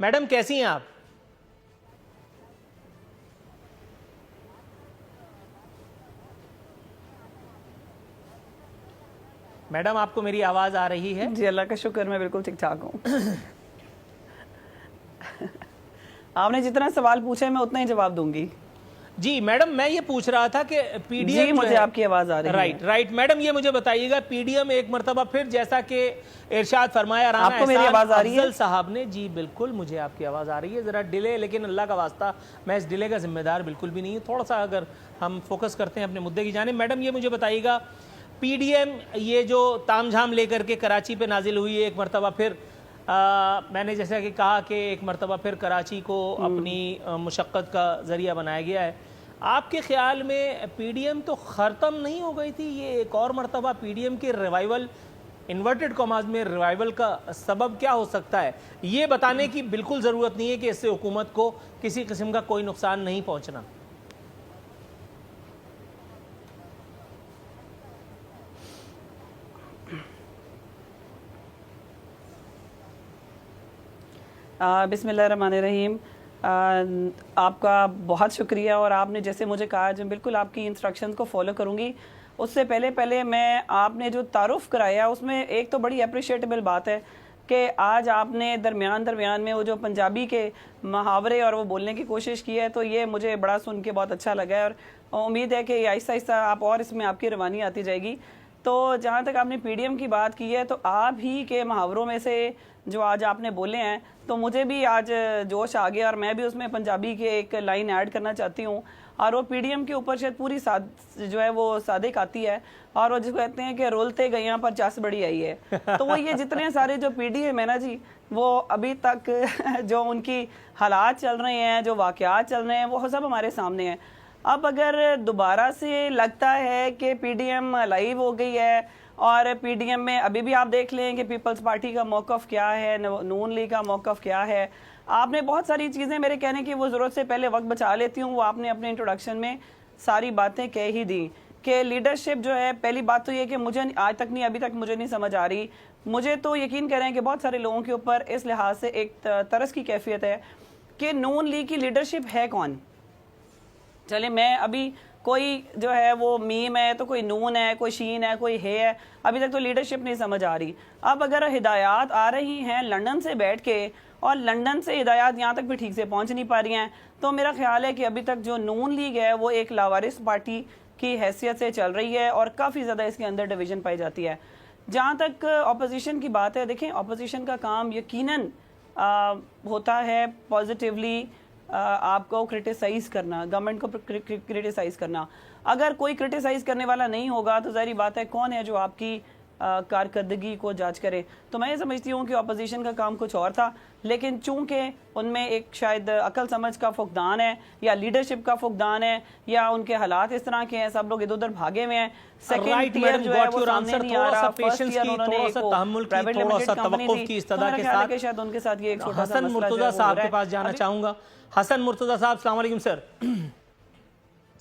Madam कैसी हैं आप? मैडम आपको मेरी आवाज आ रही है? जी अल्लाह का शुक्र, मैं बिल्कुल ठीक ठाक हूँ। आपने जितना सवाल पूछा है मैं उतना ही जवाब दूंगी। जी मैडम, मैं ये पूछ रहा था कि पीडीएम जी मुझे आपकी आवाज आ रही है। राइट मैडम, ये मुझे बताइएगा, पीडीएम एक मरतबा फिर जैसा कि इरशाद फरमाया राना आपको मेरी आवाज आ रही है? अफजल साहब ने, जी बिल्कुल मुझे आपकी आवाज आ रही है, जरा डिले, लेकिन अल्लाह का वास्ता मैं इस डिले का जिम्मेदार बिल्कुल भी नहीं हूँ। थोड़ा सा अगर हम फोकस करते हैं अपने मुद्दे की जानिब। मैडम ये मुझे बताइएगा, पीडीएम ये जो तामझाम लेकर के कराची पे नाजिल हुई है एक मरतबा फिर, मैंने जैसा कि कहा कि एक मरतबा फिर कराची को अपनी मुशक्क़त का ज़रिया बनाया गया है। आपके ख्याल में पीडीएम तो ख़त्म नहीं हो गई थी, ये एक और मरतबा पीडीएम के रिवाइवल, इन्वर्टेड कॉमाज में रिवाइवल का सबब क्या हो सकता है? ये बताने की बिल्कुल ज़रूरत नहीं है कि इससे हुकूमत को किसी किस्म का कोई नुकसान नहीं पहुँचना। बिस्मिल्लाहिर्रहमानिर्रहीम। आपका बहुत शुक्रिया, और आपने जैसे मुझे कहा जो बिल्कुल आपकी इंस्ट्रक्शंस को फॉलो करूंगी। उससे पहले मैं आपने जो तारुफ कराया उसमें एक तो बड़ी अप्रिशिएटेबल बात है कि आज आपने दरमियान में वो जो पंजाबी के मुहावरे और वो बोलने की कोशिश की है, तो ये मुझे बड़ा सुन के बहुत अच्छा लगा है, और उम्मीद है कि आहिस्ता आहिस्ता आप और इसमें आपकी रवानी आती जाएगी। तो जहाँ तक आपने पीडीएम की बात की है, तो आप ही के मुहावरों में से जो आज आपने बोले हैं, तो मुझे भी आज जोश आ गया और मैं भी उसमें पंजाबी के एक लाइन ऐड करना चाहती हूँ। और वो पीडीएम के ऊपर शायद पूरी जो है वो सादिक आती है, और वो जिसको कहते हैं कि रोलते गैया पर चस बड़ी आई है। तो वो ये जितने सारे जो पीडीएम है ना जी, वो अभी तक जो उनकी हालात चल रहे हैं, जो वाक़यात चल रहे हैं, वो सब हमारे सामने हैं। अब अगर दोबारा से लगता है कि पीडीएम लाइव हो गई है, और पीडीएम में अभी भी आप देख लें कि पीपल्स पार्टी का मौक़िफ़ क्या है, नून लीग का मौक़िफ़ क्या है। आपने बहुत सारी चीज़ें, मेरे कहने की वो ज़रूरत से पहले वक्त बचा लेती हूँ, वो आपने अपने इंट्रोडक्शन में सारी बातें कह ही दी कि लीडरशिप जो है, पहली बात तो ये कि मुझे आज तक नहीं, अभी तक मुझे नहीं समझ आ रही। मुझे तो यकीन करें कि बहुत सारे लोगों के ऊपर इस लिहाज से एक तरस की कैफियत है कि नून लीग की लीडरशिप है कौन। चले मैं अभी कोई जो है वो मीम है, तो कोई नून है, कोई शीन है, कोई है, अभी तक तो लीडरशिप नहीं समझ आ रही। अब अगर हिदायत आ रही हैं लंदन से बैठ के, और लंदन से हिदायत यहाँ तक भी ठीक से पहुँच नहीं पा रही हैं, तो मेरा ख्याल है कि अभी तक जो नून लीग है वो एक लावारिस पार्टी की हैसियत से चल रही है, और काफ़ी ज़्यादा इसके अंदर डिवीज़न पाई जाती है। जहाँ तक अपोजिशन की बात है, देखें अपोजिशन का काम यकीनन होता है पॉजिटिवली आपको क्रिटिसाइज़ करना, गवर्नमेंट को क्रिटिसाइज़ करना। अगर कोई क्रिटिसाइज़ करने वाला नहीं होगा तो ज़ाहिर बात है कौन है जो आपकी कारकर्दगी को जांच करे। तो मैं ये समझती हूँ कि अपोजिशन का काम कुछ और था, लेकिन चूंकि उनमें एक शायद अकल समझ का फुकदान है, या लीडरशिप का फुकदान है, या उनके हालात इस तरह के हैं, सब लोग इधर उधर भागे हुए हैं। सेकंड ईयर जो है वो सामने नहीं आ रहा, फर्स्ट ईयर उन्होंने प्राइवेट लिमिटेड कंपनी थी, शायद उनके साथ ये एक छोटा सा हसन मुर्तजा साहब के पास जाना चाहूंगा। हसन मुर्तजा साहब, अस्सलाम वालेकुम सर।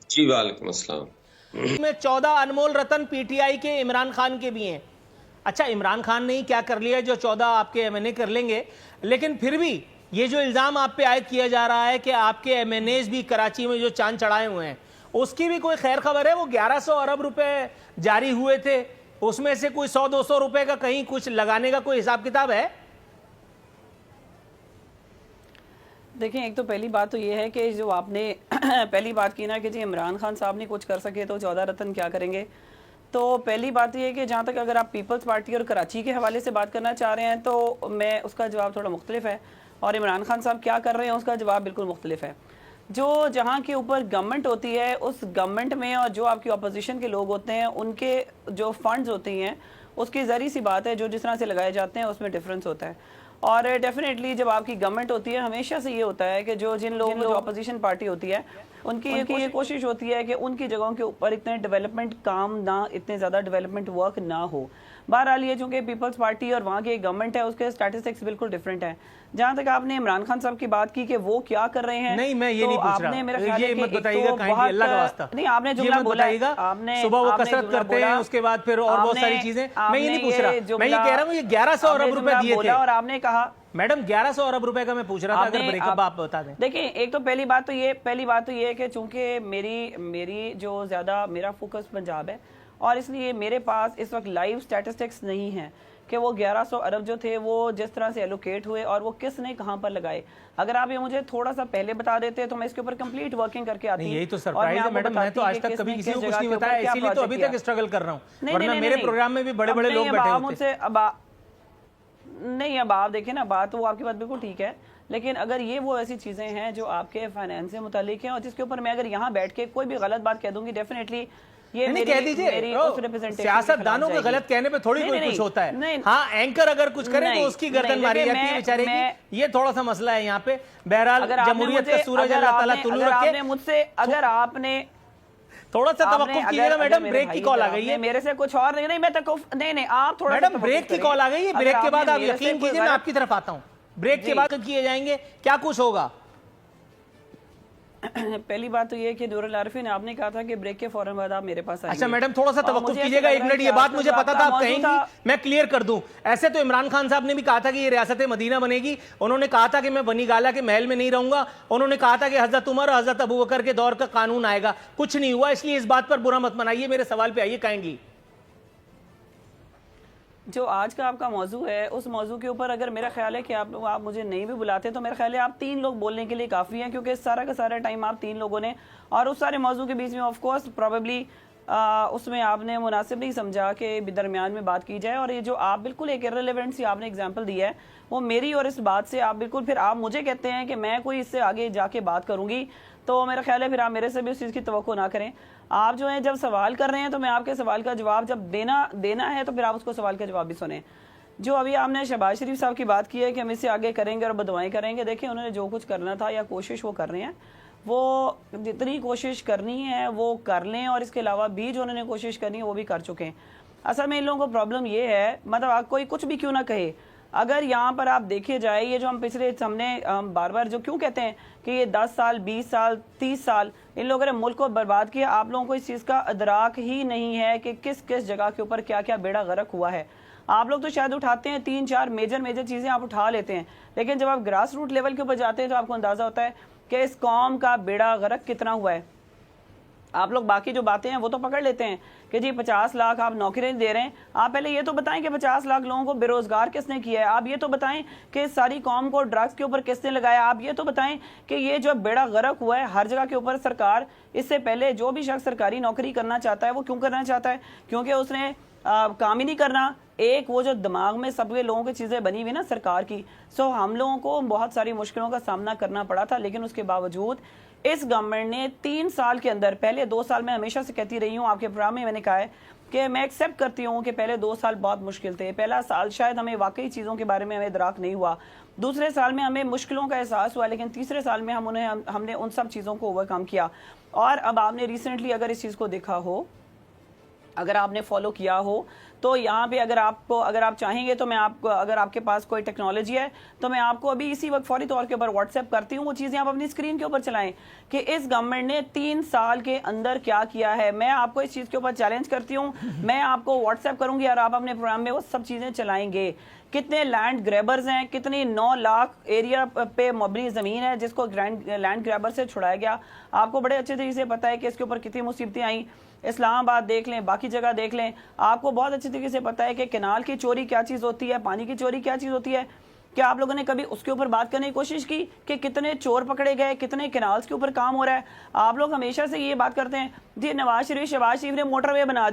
जी वालेकुम अस्सलाम। में 14 अनमोल रतन पीटीआई के इमरान खान के भी हैं। अच्छा, इमरान खान ने क्या कर लिया जो 14 आपके एमएनए कर लेंगे, लेकिन फिर भी ये जो इल्ज़ाम आप पे आयद किया जा रहा है कि आपके एमएनएज भी कराची में जो चांद चढ़ाए हुए हैं, उसकी भी कोई खैर खबर है? वो 1100 अरब रुपए जारी हुए थे, उसमें से कोई 100-200 रुपए का कहीं कुछ लगाने का कोई हिसाब किताब है? देखें, एक तो पहली बात तो ये है कि जो आपने पहली बात की ना कि जी इमरान खान साहब नहीं कुछ कर सके तो 14 रतन क्या करेंगे। तो पहली बात ये है कि जहाँ तक अगर आप पीपल्स पार्टी और कराची के हवाले से बात करना चाह रहे हैं, तो मैं उसका जवाब थोड़ा मुख्तलिफ है, और इमरान खान साहब क्या कर रहे हैं उसका जवाब बिल्कुल मुख्तलिफ है। जो जहाँ के ऊपर गवर्नमेंट होती है, उस गवर्नमेंट में और जो आपकी अपोजिशन के लोग होते हैं, उनके जो फंड्स होते हैं, उसकी ज़री सी बात है, जो जिस तरह से लगाए जाते हैं उसमें डिफरेंस होता है। और डेफिनेटली जब आपकी गवर्नमेंट होती है, हमेशा से ये होता है कि जिन लोगों जो अपोजिशन पार्टी होती है, उनकी ये कोशिश होती है कि उनकी जगहों के ऊपर इतने डेवलपमेंट काम ना, इतने ज़्यादा डेवलपमेंट वर्क ना हो। बहरहाल ये चूँकि पीपल्स पार्टी और वहाँ की गवर्नमेंट है, उसके स्टैटिस्टिक्स बिल्कुल डिफरेंट हैं। जहाँ तक आपने इमरान खान साहब की बात की कि वो क्या कर रहे हैं, नहीं मैं ये नहीं पूछ रहा, मेरा ख्याल है कि बताइएगा अल्लाह का वास्ता, नहीं आपने जुमला बोला, आपने सुबह वो कसरत करते हैं, उसके बाद फिर और बहुत सारी चीजें, मैं ये नहीं पूछ रहा, मैं ये कह रहा हूँ ये 1100 अरब रुपए दिए थे, और आपने कहा मैडम 1100 अरब रुपए का मैं पूछ रहा था, अगर ब्रेकअप आप बता दें। देखिए, एक तो पहली बात तो ये है कि चूंकि मेरी जो ज़्यादा मेरा फोकस पंजाब है, और इसलिए मेरे पास इस वक्त लाइव स्टैटिस्टिक्स नहीं है कि वो 1100 अरब जो थे वो जिस तरह से एलोकेट हुए और वो किसने कहाँ पर लगाए। अगर आप ये मुझे थोड़ा सा पहले बता देते तो मैं इसके ऊपर कंप्लीट वर्किंग करके आती। यही तो सरप्राइज है मैडम, मैं तो आज तक कभी किसी को कुछ नहीं बताया, इसीलिए तो अभी तक स्ट्रगल कर रहा हूँ, वरना मेरे प्रोग्राम में भी बड़े बड़े लोग बैठे होते हैं। अब आप देखें ना, बात वो आपकी बात बिल्कुल ठीक है, लेकिन अगर ये वो ऐसी चीजें हैं जो आपके फाइनेंस से मुतालिक हैं और जिसके ऊपर मैं अगर यहाँ बैठ के कोई भी गलत बात कह दूंगी, डेफिनेटली ये मेरी कह दीजिए। सियासतदानों के गलत कहने पे थोड़ी कोई कुछ होता है। हाँ, एंकर अगर कुछ करे तो उसकी गर्दन मारी जाती है बेचारे की, ये थोड़ा सा मसला है यहाँ पे। बहरहाल जमहूरियत का सूरज अल्लाह ताला तुलू रखे। मुझसे अगर आपने थोड़ा सा तवक्कुफ कीजिएगा मैडम, ब्रेक की कॉल आ गई है। मेरे से कुछ और नहीं, मैं तवक्कुफ नहीं, आप थोड़ा मैडम ब्रेक की कॉल आ गई है, ब्रेक के बाद आप यकीन कीजिए मैं आपकी तरफ आता हूँ। ब्रेक के बाद किए जाएंगे, क्या कुछ होगा? पहली बात तो ये कि नूरुल आरिफीन, आपने कहा था कि ब्रेक के फौरन बाद आप मेरे पास आएंगे। अच्छा मैडम, थोड़ा सा तवक्कुफ कीजिएगा, एक मिनट। ये बात मुझे पता था आप कहेंगी, मैं क्लियर कर दूं। ऐसे तो इमरान खान साहब ने भी कहा था कि ये रियासत मदीना बनेगी। उन्होंने कहा था कि मैं बनी गाला के महल में नहीं रहूंगा। उन्होंने कहा था कि हजरत उमर और हजरत अबू बकर के दौर का कानून आएगा। कुछ नहीं हुआ, इसलिए इस बात पर बुरा मत मनाइए। मेरे सवाल पे आइए, कहेंगी जो आज का आपका मौजू है, उस मौजू के ऊपर अगर मेरा ख्याल है कि आप मुझे नहीं भी बुलाते तो मेरा ख्याल है आप 3 लोग बोलने के लिए काफ़ी हैं, क्योंकि सारा का सारा टाइम आप 3 लोगों ने, और उस सारे मौजू के बीच में ऑफ कोर्स प्रोबेबली उसमें आपने मुनासिब नहीं समझा कि दरमियान में बात की जाए। और ये जो आप बिल्कुल एक इररिलेवेंट सी आपने एग्जांपल दी है, वो मेरी और इस बात से आप बिल्कुल, फिर आप मुझे कहते हैं कि मैं कोई इससे आगे जाके बात करूँगी, तो मेरा ख्याल है फिर आप मेरे से भी उस चीज़ की तवक्को ना करें। आप जो है जब सवाल कर रहे हैं तो मैं आपके सवाल का जवाब जब देना है तो फिर आप उसको सवाल का जवाब भी सुने। जो अभी आपने शहबाज शरीफ साहब की बात की है कि हम इससे आगे करेंगे और बदवाएं करेंगे, देखिए उन्होंने जो कुछ करना था या कोशिश वो कर रहे हैं, वो जितनी कोशिश करनी है वो कर लें, और इसके अलावा भी जो उन्होंने कोशिश करनी है वो भी कर चुके हैं। असल में इन लोगों को प्रॉब्लम ये है, मतलब आप कोई कुछ भी क्यों ना कहे, अगर यहाँ पर आप देखे जाए, ये जो हमने बार बार जो क्यों कहते हैं कि ये 10 साल 20 साल 30 साल इन लोगों ने मुल्क को बर्बाद किया, आप लोगों को इस चीज़ का अदराक ही नहीं है कि किस किस जगह के ऊपर क्या क्या बेड़ा गर्क हुआ है। आप लोग तो शायद उठाते हैं 3-4 मेजर चीज़ें आप उठा लेते हैं, लेकिन जब आप ग्रास रूट लेवल के ऊपर जाते हैं तो आपको अंदाज़ा होता है कि इस कौम का बेड़ा गर्क कितना हुआ है। आप लोग बाकी जो बातें हैं वो तो पकड़ लेते हैं कि जी 50 लाख आप नौकरियां दे रहे हैं। आप पहले ये तो बताएं कि 50 लाख लोगों को बेरोजगार किसने किया है। आप ये तो बताएं कि सारी कौम को ड्रग्स के ऊपर किसने लगाया। आप ये तो बताएं कि ये जो बेड़ा गर्क हुआ है हर जगह के ऊपर, सरकार इससे पहले जो भी शख्स सरकारी नौकरी करना चाहता है वो क्यों करना चाहता है? क्योंकि उसने काम ही नहीं करना। एक वो जो दिमाग में सबके लोगों की चीज़ें बनी हुई ना सरकार की, सो हम लोगों को बहुत सारी मुश्किलों का सामना करना पड़ा था, लेकिन उसके बावजूद इस गवर्नमेंट ने 3 साल के अंदर, पहले 2 साल में हमेशा से कहती रही हूँ, आपके प्रोग्राम में मैंने कहा है कि मैं एक्सेप्ट करती हूँ कि पहले 2 साल बहुत मुश्किल थे। पहला साल शायद हमें वाकई चीज़ों के बारे में हमें इदराक नहीं हुआ, दूसरे साल में हमें मुश्किलों का एहसास हुआ, लेकिन तीसरे साल में हमने उन सब चीज़ों को ओवरकम किया। और अब आपने रिसेंटली अगर इस चीज़ को देखा हो, अगर आपने फॉलो किया हो, तो यहाँ पे अगर आप चाहेंगे तो मैं आपको, अगर आपके पास कोई टेक्नोलॉजी है तो मैं आपको अभी इसी वक्त फौरी तौर के ऊपर व्हाट्सएप करती हूँ, वो चीज़ें आप अपनी स्क्रीन के ऊपर चलाएं कि इस गवर्नमेंट ने 3 साल के अंदर क्या किया है। मैं आपको इस चीज़ के ऊपर चैलेंज करती हूँ, मैं आपको व्हाट्सएप करूँगी और आप अपने प्रोग्राम में वो सब चीज़ें चलाएंगे। कितने लैंड ग्रैबर्स हैं, कितनी 9 लाख एरिया पे मबनी ज़मीन है जिसको लैंड ग्रैबर से छुड़ाया गया। आपको बड़े अच्छे तरीके से पता है कि इसके ऊपर कितनी मुसीबतें आई। इस्लामाबाद देख लें, बाकी जगह देख लें, आपको बहुत अच्छे तरीके से पता है कि कैनाल की चोरी क्या चीज़ होती है, पानी की चोरी क्या चीज़ होती है। क्या आप लोगों ने कभी उसके ऊपर बात करने की कोशिश की कि कितने चोर पकड़े गए, कितने कैनाल्स के ऊपर काम हो रहा है? आप लोग हमेशा से ये बात करते हैं जी नवाज शरीफ शहबाज शरीफ ने मोटरवे बना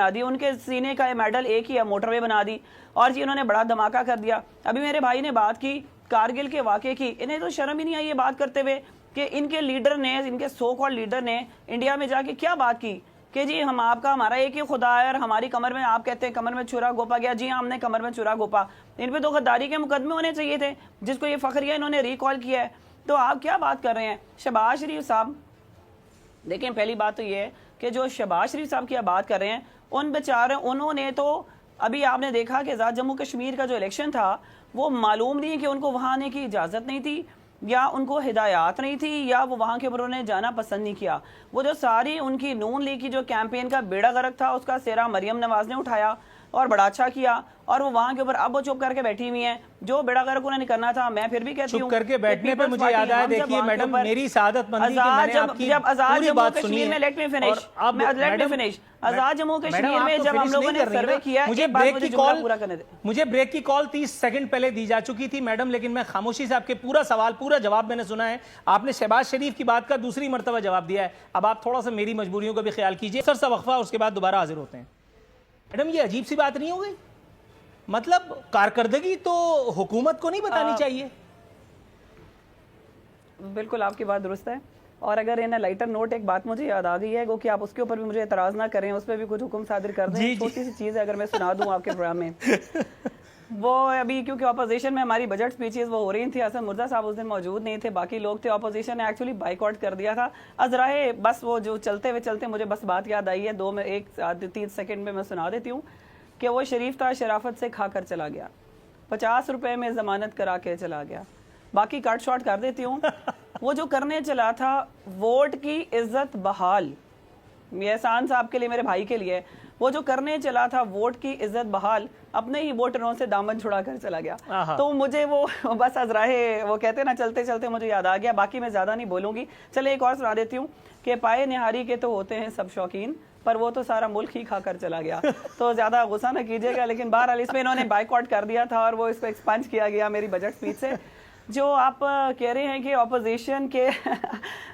दी, उनके सीने का मेडल एक ही है, मोटरवे बना दी, और जी उन्होंने बड़ा धमाका कर दिया। अभी मेरे भाई ने बात की कारगिल के वाक़े की, इन्हें तो शर्म ही नहीं आई ये बात करते हुए कि इनके लीडर ने, इनके सो कॉल्ड लीडर ने इंडिया में जाके क्या बात की कि जी हमारा एक ही खुदा है और हमारी कमर में, आप कहते हैं कमर में छुरा गोपा गया, जी हाँ हमने कमर में छुरा गोपा। इन पे तो गद्दारी के मुकदमे होने चाहिए थे, जिसको ये फखरिया इन्होंने रिकॉल किया है। तो आप क्या बात कर रहे हैं? शहबाज शरीफ साहब, देखें पहली बात तो ये है कि जो शहबाज शरीफ साहब की आप बात कर रहे हैं, उन बेचारे, उन्होंने तो अभी आपने देखा कि जम्मू कश्मीर का जो इलेक्शन था वो मालूम नहीं कि उनको वहाँ आने की इजाज़त नहीं थी, या उनको हिदायत नहीं थी, या वो वहाँ के ऊपर उन्होंने जाना पसंद नहीं किया। वो जो सारी उनकी नून लीग की जो कैंपेन का बेड़ा गर्क था उसका सेरा मरियम नवाज ने उठाया। اور بڑا اچھا کیا، اور وہ وہاں کے اوپر اب وہ چپ کر کے بیٹھی ہوئی ہیں، جو بیڑا غرق انہوں نے کرنا تھا. میں پھر بھی کہتی ہوں چپ کر کے بیٹھنے پہ مجھے یاد آیا، دیکھیے میڈم میری سعادت مندی کہ میں نے آپ کی پوری بات سنی ہے. Let me finish. Azad Jammu Kashmir میں جب ہم لوگوں نے سروے کیا، مجھے بریک کی کال 30 سیکنڈ پہلے دی جا چکی تھی میڈم، لیکن میں خاموشی سے آپ کے پورا سوال پورا جواب میں نے سنا ہے. آپ نے شہباز شریف کی بات کا دوسری مرتبہ جواب دیا ہے. اب آپ تھوڑا سا میری مجبوریوں کا بھی خیال کیجئے. سر سا وقفہ، اس کے بعد دوبارہ حاضر ہوتے ہیں. میڈم یہ عجیب سی بات نہیں ہو گئی؟ مطلب کارکردگی تو حکومت کو نہیں بتانی چاہیے؟ بالکل آپ کی بات درست ہے. اور اگر ان لائٹر نوٹ ایک بات مجھے یاد آ گئی ہے کہ آپ اس کے اوپر بھی مجھے اعتراض نہ کریں، اس پہ بھی کچھ حکم صادر کر دیں. چھوٹی سی چیز ہے اگر میں سنا دوں آپ کے پروگرام میں. وہ ابھی کیونکہ اپوزیشن میں ہماری بجٹ سپیچز وہ ہو رہی تھی، حسن مرزا صاحب اس دن موجود نہیں تھے، باقی لوگ تھے. اپوزیشن نے ایکچولی بائیک آؤٹ کر دیا تھا. ازراہ بس وہ جو چلتے مجھے بس بات یاد آئی ہے، 3 سیکنڈ میں سنا دیتی ہوں کہ وہ شریف تھا، شرافت سے کھا کر چلا گیا، 50 روپے میں ضمانت کرا کے چلا گیا. باقی کٹ شارٹ کر دیتی ہوں. وہ جو کرنے چلا تھا ووٹ کی عزت بحال، یہ احسان صاحب کے لیے، میرے بھائی کے لیے، وہ جو کرنے چلا تھا ووٹ کی عزت بحال، اپنے ہی ووٹروں سے دامن چھڑا کر چلا گیا. تو مجھے وہ بس ازراہ وہ کہتے نا چلتے مجھے یاد آ گیا. باقی میں زیادہ نہیں بولوں گی. چلے ایک اور سنا دیتی ہوں کہ پائے نہاری کے تو ہوتے ہیں سب شوقین، پر وہ تو سارا ملک ہی کھا کر چلا گیا. تو زیادہ غصہ نہ کیجیے گا، لیکن بہرحال اس میں انہوں نے بائیک آؤٹ کر دیا تھا اور وہ اس کو ایکسپنج کیا گیا میری بجٹ سپیچ سے. جو آپ کہہ رہے ہیں کہ اپوزیشن کے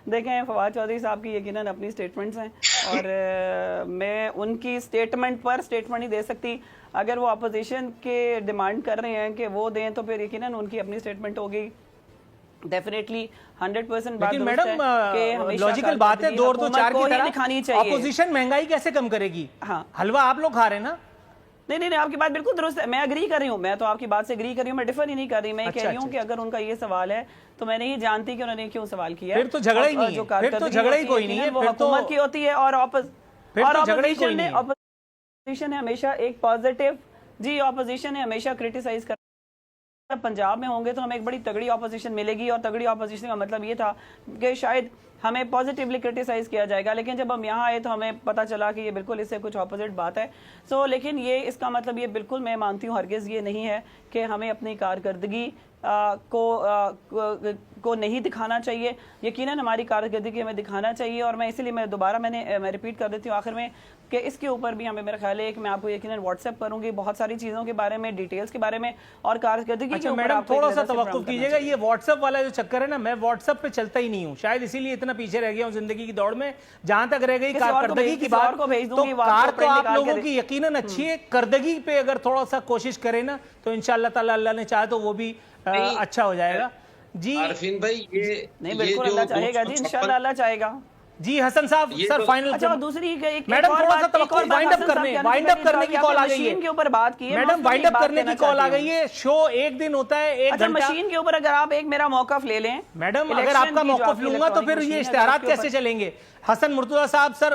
دیکھیں فواد چودھری صاحب کی یقیناً اپنی سٹیٹمنٹس ہیں، اور میں ان کی سٹیٹمنٹ پر سٹیٹمنٹ نہیں دے سکتی. اگر وہ اپوزیشن کے ڈیمانڈ کر رہے ہیں کہ وہ دیں تو پھر یقیناً ان کی اپنی سٹیٹمنٹ ہوگی. ڈیفینیٹلی 100% بات لیکن میڈم لاجیکل بات ہے 2 اور 2 4 کی طرح اپوزیشن مہنگائی کیسے کم کرے گی؟ حلوہ آپ لوگ کھا رہے ہیں نا. نہیں آپ کی بات بالکل درست ہے، میں اگری کر رہی ہوں، میں تو آپ کی بات سے اگری کر رہی ہوں، میں ڈیفر ہی نہیں کر رہی. میں کہہ رہی ہوں کہ اگر ان کا یہ سوال ہے تو میں نہیں جانتی کہ انہوں نے کیوں سوال کیا. پھر تو جھگڑا ہی نہیں ہے، پھر تو جھگڑا ہی کوئی نہیں ہے، وہ حکومت کی ہوتی ہے. اور اپوزیشن نے ہمیشہ ایک پازیٹیو اپوزیشن نے ہمیشہ کرٹیسائز کر. پنجاب میں ہوں گے تو ہمیں ایک بڑی تگڑی اپوزیشن ملے گی، اور تگڑی اپوزیشن کا مطلب یہ تھا کہ شاید ہمیں پازیٹیولی کرٹیسائز کیا جائے گا. لیکن جب ہم یہاں آئے تو ہمیں پتہ چلا کہ یہ بالکل اس سے کچھ اپوزٹ بات ہے. لیکن یہ اس کا مطلب یہ بالکل میں مانتی ہوں ہرگز یہ نہیں ہے کہ ہمیں اپنی کارکردگی کو نہیں دکھانا چاہیے. یقیناً ہماری کارکردگی ہمیں دکھانا چاہیے. اور میں اسی لیے میں ریپیٹ کر دیتی ہوں آخر میں کہ اس کے اوپر بھی ہمیں میرا خیال ہے کہ میں آپ کو یقیناً واٹس ایپ کروں گی بہت ساری چیزوں کے بارے میں، ڈیٹیلز کے بارے میں اور کارکردگی کے اوپر. میڈم تھوڑا سا توقف کیجیے گا، یہ واٹس ایپ والا جو چکر ہے نا، میں واٹس ایپ پہ چلتا ہی نہیں ہوں، شاید اسی لیے اتنا پیچھے رہ گیا ہوں زندگی کی دوڑ میں. جہاں تک رہ گئی کارکردگی کی بات، تو کار تو آپ لوگوں کی یقیناً اچھی ہے، کردگی پہ اگر تھوڑا سا کوشش کریں نا تو انشاءاللہ تعالی اللہ نے چاہا تو وہ بھی اچھا ہو جائے گا. جی عارفین بھائی نہیں بالکل اللہ چاہے گا، جی انشاءاللہ اللہ چاہے گا. جی حسن صاحب سر فائنل. اچھا دوسری میڈم تھوڑا سا توقع وائنڈ اپ کرنے کی کال آ گئی ہے. مشین کے اوپر بات کی ہے میڈم، وائنڈ اپ کرنے کی کال آ گئی ہے. شو ایک دن ہوتا ہے 1 گھنٹہ. مشین کے اوپر اگر آپ ایک میرا موقف لے لیں میڈم، اگر آپ کا موقف لوں گا تو پھر یہ اشتہارات کیسے چلیں گے؟ حسن مرتضیٰ صاحب سر